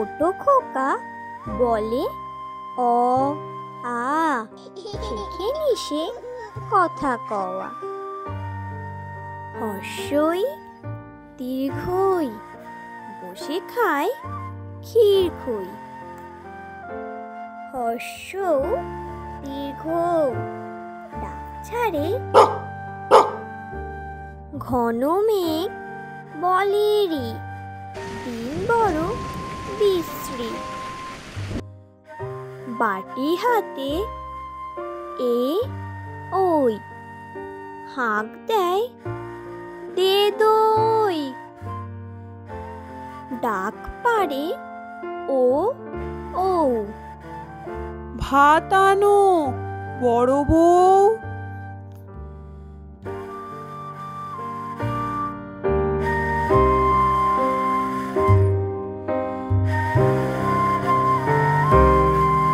ছোট খোকা বলে অ আ, শেখে নিশে কথা কওয়া। হর্ষই দীর্ঘই, বসে খায় ক্ষীর খই। হর্ষ দীর্ঘ, ডাক ছাড়ে ঘন মেঘ বলে রে, দিন বড় বিশ্রী। বাটি হাতে এ ওই, হাঁক দেয় দে দই। ডাক পারে ও ও, ভাত আনো বড় বউ।